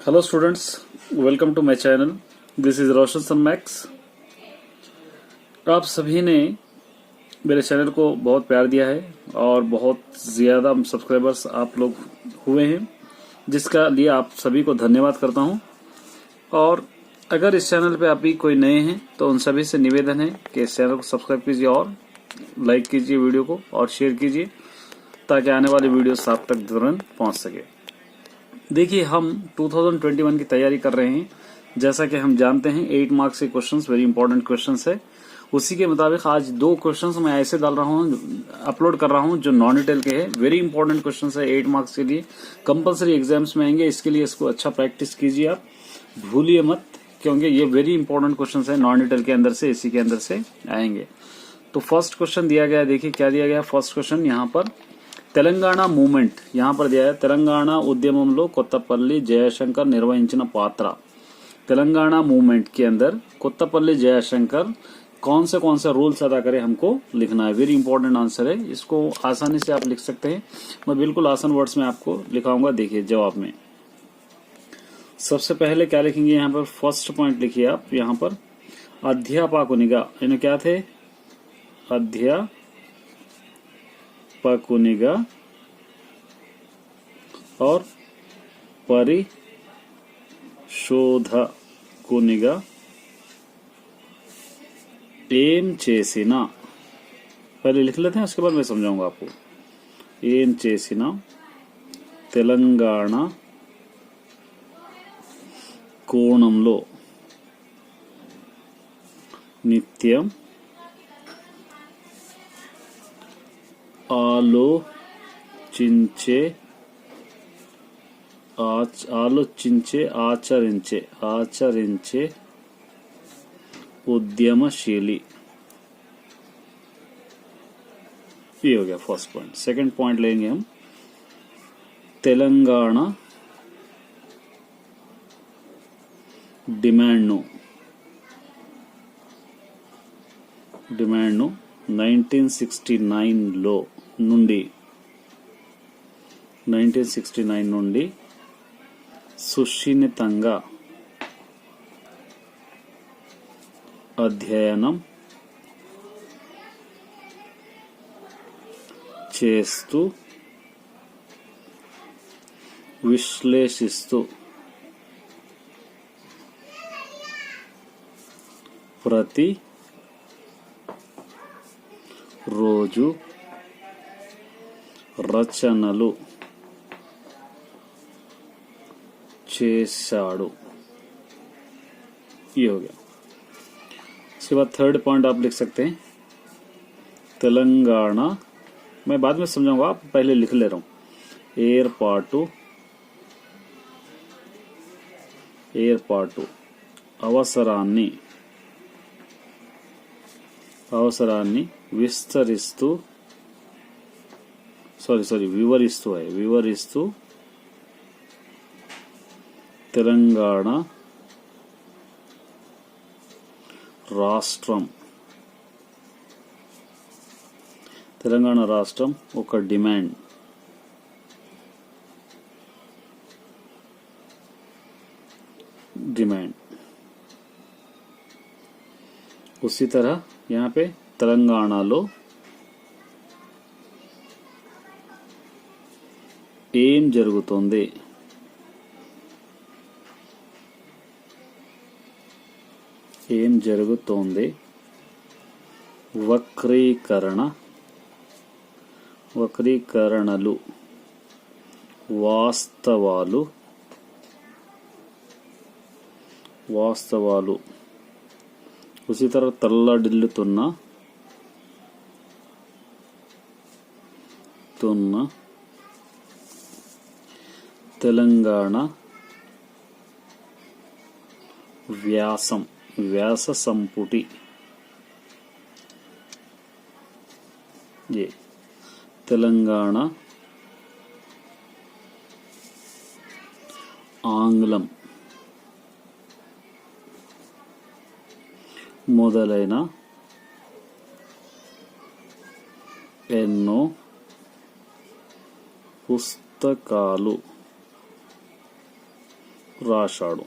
Hello students, welcome to my channel. This is Roshan Sun Max. आप सभी ने मेरे चैनल को बहुत प्यार दिया है और बहुत ज़्यादा सब्सक्राइबर्स आप लोग हुए हैं, जिसका लिए आप सभी को धन्यवाद करता हूं। और अगर इस चैनल पे आप भी कोई नए हैं तो उन सभी से निवेदन है कि इस चैनल को सब्सक्राइब कीजिए और लाइक कीजिए वीडियो को और शेयर कीजिए, ताकि आने वाली वीडियोस आप तक तुरंत पहुंच सके। देखिए, हम 2021 की तैयारी कर रहे हैं। जैसा कि हम जानते हैं 8 मार्क्स के क्वेश्चंस वेरी इंपॉर्टेंट क्वेश्चंस है। उसी के मुताबिक आज 2 क्वेश्चंस मैं ऐसे डाल रहा हूं, अपलोड कर रहा हूं जो नॉन डिटेल के हैं। वेरी इंपॉर्टेंट क्वेश्चंस है, 8 मार्क्स के लिए कंपलसरी एग्जाम्स में आएंगे। इसके लिए इसको अच्छा प्रैक्टिस कीजिए, आप भूलिए मत, क्योंकि ये वेरी इंपॉर्टेंट क्वेश्चंस है, नॉन डिटेल के अंदर से, इसी के अंदर से आएंगे। तो फर्स्ट क्वेश्चन दिया गया है, देखिए क्या दिया गया। फर्स्ट क्वेश्चन यहाँ पर తెలంగాణ మూమెంట్ यहाँ पर दिया है। తెలంగాణ ఉద్యమంలో కొత్తపల్లి జయశంకర్ నిర్వహించిన పాత్ర। तेलंगाना मूवमेंट के अंदर कोत्तापल्ली जयशंकर कौन से रोल्स अदा करे हमको लिखना है। वेरी इंपॉर्टेंट आंसर है, इसको आसानी से आप लिख सकते हैं। मैं बिल्कुल आसान वर्ड्स में आपको लिखाऊंगा। देखिए जवाब में सबसे पहले क्या लिखेंगे, यहाँ पर फर्स्ट पॉइंट लिखिए आप। यहाँ पर अध्यापकुनिगा, इन्हें क्या थे, अध्यापकुनिगा और పరిశోధకునిగా ఏం చేసిన, पहले लिख लेते हैं, उसके बाद मैं समझाऊंगा आपको। ఏం చేసిన తెలంగాణ కోణంలో నిత్యం ఆలోచించే ఆచరించే उद्यमशीली। ये हो गया फर्स्ट पॉइंट। सेकंड पॉइंट लेंगे हम, तेलंगाना डिमांड नु 1969 లో నుండి 1969 నుండి సునిశితంగా అధ్యయనం చేస్తూ విశ్లేషిస్తూ ప్రతి రోజు రచనలు చేశాడు। ये हो गया। उसके बाद थर्ड पॉइंट आप लिख सकते हैं, तेलंगाना, मैं बाद में समझाऊंगा, आप पहले लिख ले रहा हूं। ఏర్పాటు అవసరాన్ని వివరిస్తూ తెలంగాణ రాష్ట్రం ఒక डिमांड उसी तरह यहाँ पे తెలంగాణలో ఏం జరుగుతుంది, వక్రీకరణలు, వాస్తవాలు उसी तरह తల్లడిల్లుతున్న తెలంగాణ వ్యాస సంపుటి, ये తెలంగాణ ఆంగ్లం మొదలైన ఎన్నో పుస్తకాలు राशाड़ू।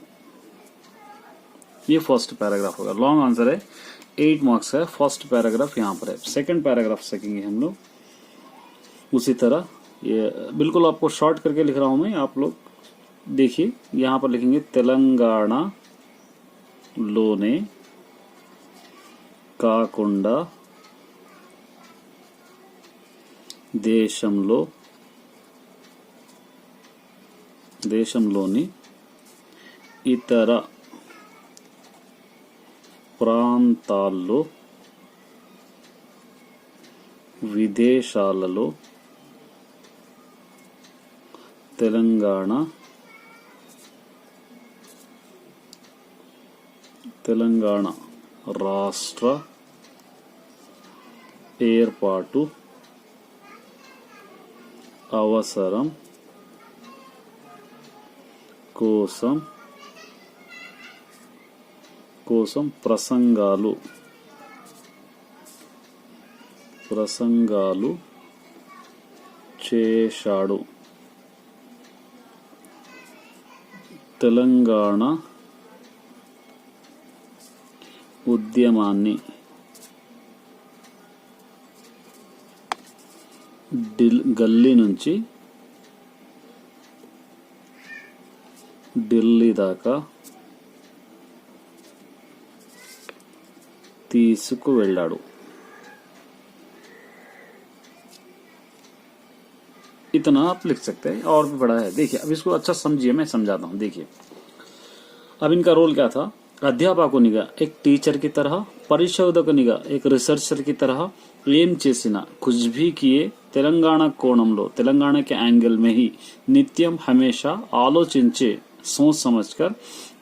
ये फर्स्ट पैराग्राफ होगा, लॉन्ग आंसर है, 8 मार्क्स है। फर्स्ट पैराग्राफ यहाँ पर है। सेकंड पैराग्राफ सीखेंगे हम लोग उसी तरह। ये बिल्कुल आपको शॉर्ट करके लिख रहा हूं मैं, आप लोग देखिए। यहाँ पर लिखेंगे तेलंगाना लोने काकुंडा దేశంలోని ఇతర ప్రాంతాల్లో విదేశాలలో తెలంగాణ రాష్ట్ర ఏర్పాటు అవసరం కోసం ప్రసంగాలు చేశాడు। తెలంగాణ ఉద్యమాన్ని గల్లీ నుంచి ఢిల్లీ దాకా తీసుకువెళ్ళాడు। इतना आप लिख सकते हैं, और भी बड़ा है। देखिए अब इसको अच्छा समझिए, मैं समझाता हूँ। देखिए अब इनका रोल क्या था। అధ్యాపకునిగా एक टीचर की तरह, పరిశోధకునిగా एक रिसर्चर की तरह ఏం చేసినా कुछ भी किए తెలంగాణ కోణంలో, తెలంగాణ के एंगल में ही नित्यम हमेशा आलोचिंचे, सोच समझकर,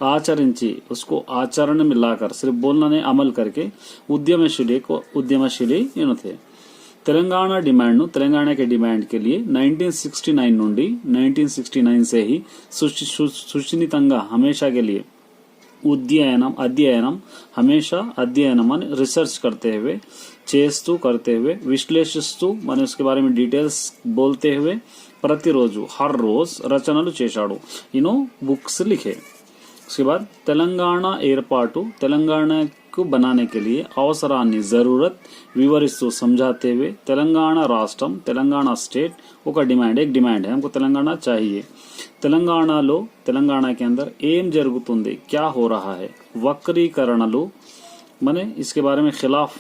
आचरिंचे, उसको आचरण में लाकर, सिर्फ बोलना नहीं अमल करके उद्यमशीली थे। तेलंगाना डिमांड तेलंगाना के डिमांड के लिए 1969 నుండి 1969 से ही सुचिनितंगा हमेशा के लिए अध्ययनम हमेशा अध्ययनम అని రిసర్చ్ करते हुए, చేస్తూ करते हुए, విశ్లేషిస్తూ माने उसके बारे में डिटेल्स बोलते हुए प्रतिरोजु हर रोज रचनలు చేశాడు। इनो बुक्स लिखे। उसके बाद तेलंगाना एर्पाटु, तेलंगाना को बनाने के लिए అవసరాన్ని जरूरत विवरिस्तू समझाते हुए, तेलंगाना राष्ट्रम, तेलंगाना स्टेट ఒక डिमांड, एक डिमांड है, हमको तेलंगाना चाहिए। తెలంగాణలో, తెలంగాణ के अंदर ఏం జరుగుతుంది, क्या हो रहा है, వక్రీకరణలు माने इसके बारे में खिलाफ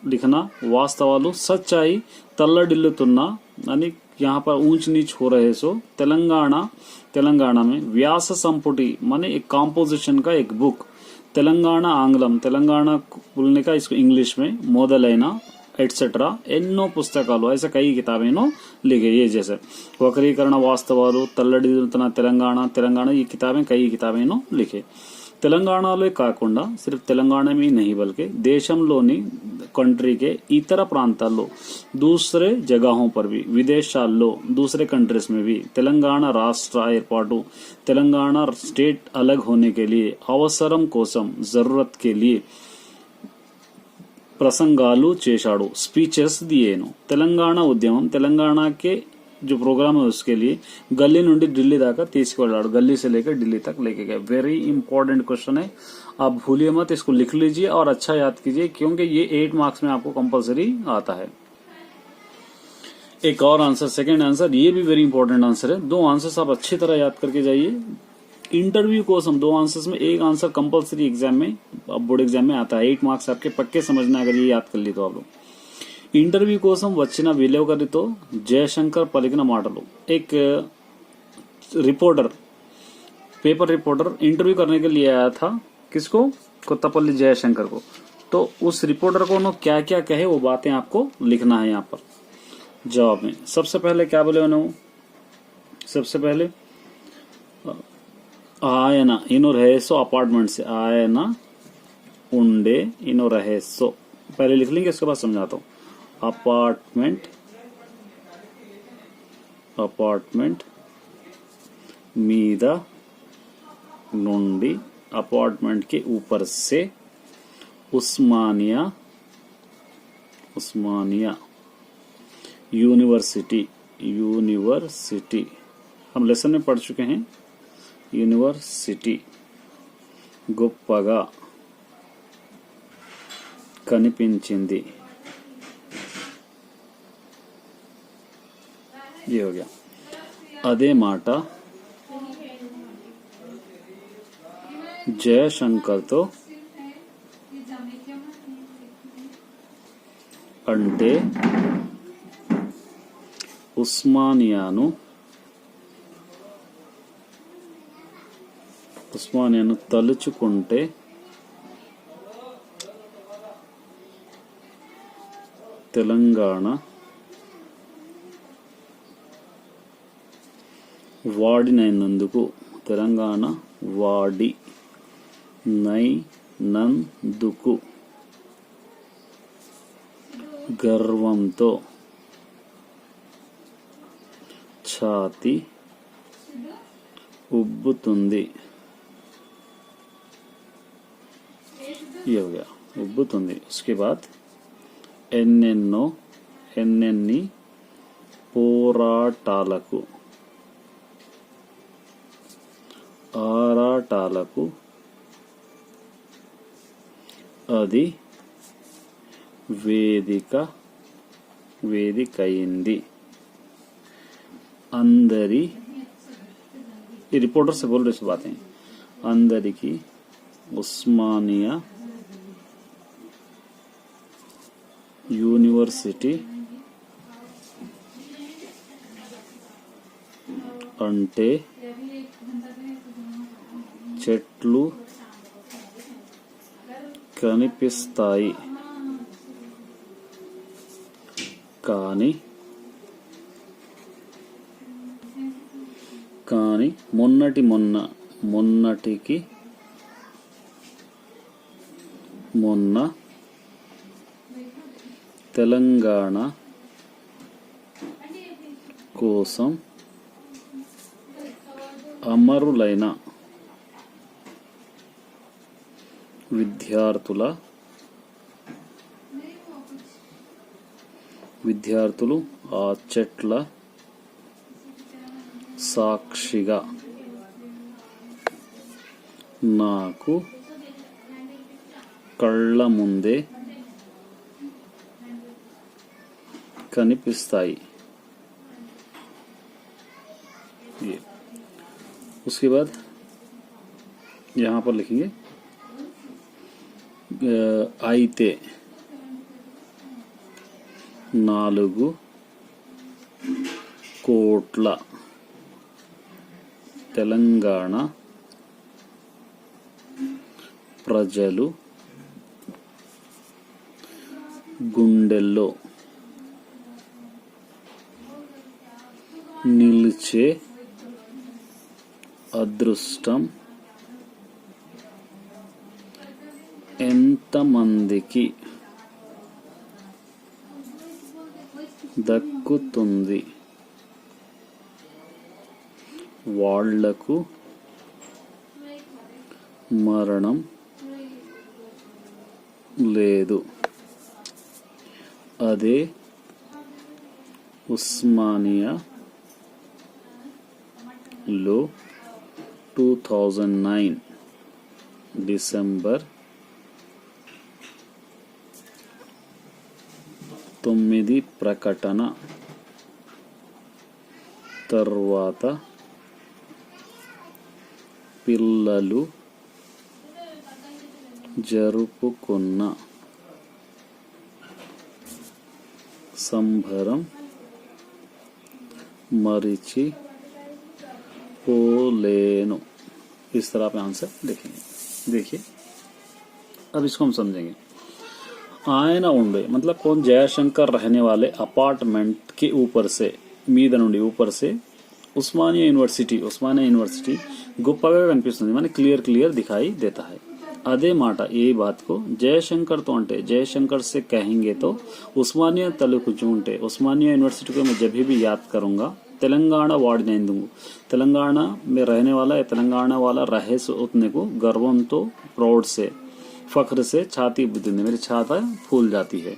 लिखना, वास्तवालु सच्चाई तल्लडिल्लुతున్న यानी यहाँ पर ऊंच नीच हो रहे सो। तेलंगाना में व्यास संपुटी माने एक कॉम्पोजिशन का एक बुक, तेलंगाना आंग्लम, तेलंगाना बोलने का इसको इंग्लिश में मोदलैना एटसेट्रा एन्नो पुस्तकालु, ऐसे कई किताबें लिखे। ये जैसे वक्रीकरण, वास्तवालु, तल्लडिल्लुతున్న तेलंगाना ये किताबें, कई किताबें लिखे। తెలంగాణలో కాకుండా सिर्फ तेलंगाना में ही नहीं बल्कि देशंलोनी कंट्री के इतर प्रांताల్లో, दूसरे जगहों पर भी, विदेशाల్లో, दूसरे कंट्रीज में भी तेलंगाना राष्ट्र ఏర్పాటు, तेलंगाना स्टेट अलग होने के लिए, అవసరం కోసం, जरूरत के लिए ప్రసంగాలు చేశాడు, స్పీచెస్ दिएను। तेलंगाना उद्यमम, तेलंगाना के जो प्रोग्राम है उसके लिए गली నుండి ఢిల్లీ దాకా తీసుకెళ్ళాడు, गली से लेकर दिल्ली तक लेके गए। वेरी इंपॉर्टेंट क्वेश्चन है, आप भूलिए मत, इसको लिख लीजिए और अच्छा याद कीजिए, क्योंकि ये 8 मार्क्स में आपको कंपलसरी आता है। एक और आंसर, सेकंड आंसर, ये भी वेरी इंपॉर्टेंट आंसर है। 2 आंसर्स आप अच्छी तरह याद करके जाइए। इंटरव्यू కోసం 2 आंसर्स में एक आंसर कंपलसरी एग्जाम में, बोर्ड एग्जाम में आता है। 8 मार्क्स आपके पक्के समझना, अगर ये याद कर ली तो आप लोग। इंटरव्यू కోసం వచ్చిన విలేకరితో జయశంకర్ పలికిన మాటలు। एक रिपोर्टर, पेपर रिपोर्टर इंटरव्यू करने के लिए आया था, किसको, कोत्तापल्ली जयशंकर को। तो उस रिपोर्टर को उन्होंने क्या क्या कहे वो बातें आपको लिखना है यहाँ पर जवाब में। सबसे पहले क्या बोले उन्होंने, सबसे पहले ఆయన इनो रहेसो अपार्टमेंट से, ఆయన ఉండే इनो रहेसो, पहले लिख लेंगे, इसके बाद समझाता हूँ। अपार्टमेंट మీద నుండి, अपार्टमेंट के ऊपर से, उस्मानिया यूनिवर्सिटी, हम लेसन में पढ़ चुके हैं, యూనివర్సిటీ గొప్పగా కనిపించింది. ये हो गया. అదే మాట జయశంకర్తో అంటే ఉస్మానియాను తలుచుకుంటే తెలంగాణ వాడినందుకు గర్వంతో ఛాతి ఉబ్బుతుంది. ये हो गया ఉబ్బుతుంది. उसके बाद ఎన్నెన్ని ఆరాటాలకు అది వేదికయింది. అందరి ये रिपोर्टर से बोल रहे बातें అందరికి ఉస్మానియా యూనివర్సిటీ అంటే చెట్లు కనిపిస్తాయి కానీ మొన్న తెలంగాణ కోసం అమరులైన విద్యార్థులు ఆ చెట్ల సాక్షిగా నాకు కళ్ళ ముందే कनिपिस्ताई. ये उसके बाद यहाँ पर लिखेंगे आईते 4 కోట్ల తెలంగాణ ప్రజలు గుండెల్లో నిలిచే అదృష్టం ఎంతమందికి దక్కుతుంది. వాళ్లకు మరణం లేదు. అదే ఉస్మానియా లో 2009 డిసెంబర్ 9 ప్రకటన తర్వాత పిల్లలు జరుపుకున్న సంబరం మరిచి पोलेनो. इस तरह आप आंसर लिखेंगे. देखिए अब इसको हम समझेंगे. आयना उंडे मतलब कौन जयशंकर रहने वाले अपार्टमेंट के ऊपर से मीद నుండి ऊपर से उस्मानिया यूनिवर्सिटी గొప్పగా కనిపిస్తుంది माने क्लियर दिखाई देता है. अदे माटा ये बात को जयशंकर तो अंटे जयशंकर से कहेंगे तो उस्मानिया तलुकुचुंटे उस्मानिया यूनिवर्सिटी को मैं जब भी याद करूंगा तेलंगाना वार्ड नहीं दूंगा. तेलंगाना में रहने वाला या तेलंगाना वाला रहे सो उतने को गर्वम तो प्राउड से फख्र से छाती बुद्धि मेरी छाता फूल जाती है.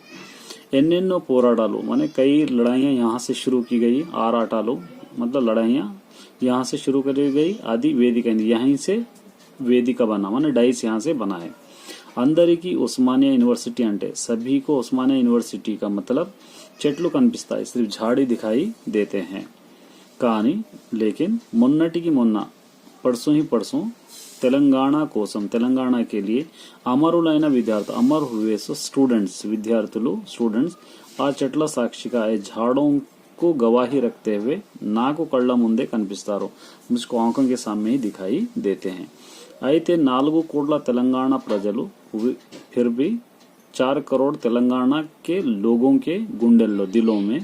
एन्नो पोराटालू माने कई लड़ाइयाँ यहाँ से शुरू की गई. आराटालू मतलब लड़ाइयाँ यहाँ से शुरू करी गई आदि वेदिका, यहीं से वेदिका बना, माने डाइस यहाँ से बना है। అందరికీ उस्मानिया यूनिवर्सिटी अंटे, सभी को उस्मानिया यूनिवर्सिटी का मतलब చెట్లు కనిపిస్తాయి, सिर्फ झाड़ी दिखाई देते हैं। కానీ लेकिन మొన్నటికి మొన్న, परसों ही परसों, తెలంగాణ కోసం, తెలంగాణ के लिए అమరులైన విద్యార్థులు, अमर हुए सो स्टूडेंट्स, विद्यार्थुలు स्टूडेंट्स ఆ చెట్ల సాక్షిగా, ఏ झाड़ों को गवाही रखते हुए నాకు కళ్ళ ముందే కనిపిస్తారు, मुझको आंखों के सामने ही दिखाई देते हैं। అయితే 4 కోట్ల తెలంగాణ ప్రజలు, फिर भी 4 करोड़ तेलंगाना के लोगों के गुंडेल्लो, दिलों में,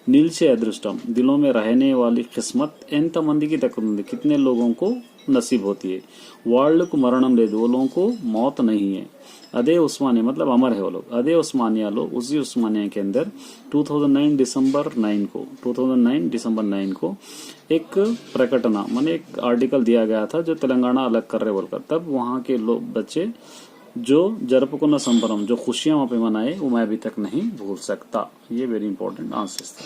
निलचे अदृष्टम, दिलों में रहने वाली किस्मत ఎంత మందికి దక్కుతుంది, कितने लोगों को नसीब होती है। వాళ్ళకు మరణం లేదు, वो लोगों को मौत नहीं है। अदे उस्मानिया मतलब अमर है वो लोग। अदे उस्मानिया लो, उसी उस्मानिया के अंदर 2009 दिसंबर 9 को एक प्रकटना माने एक आर्टिकल दिया गया था जो तेलंगाना अलग कर रहे बोलकर। तब वहाँ के लोग बच्चे जो जरपुकुन्न संबरम, जो खुशियां वहां पे मनाए, वो मैं अभी तक नहीं भूल सकता। ये वेरी इंपॉर्टेंट आंसर था।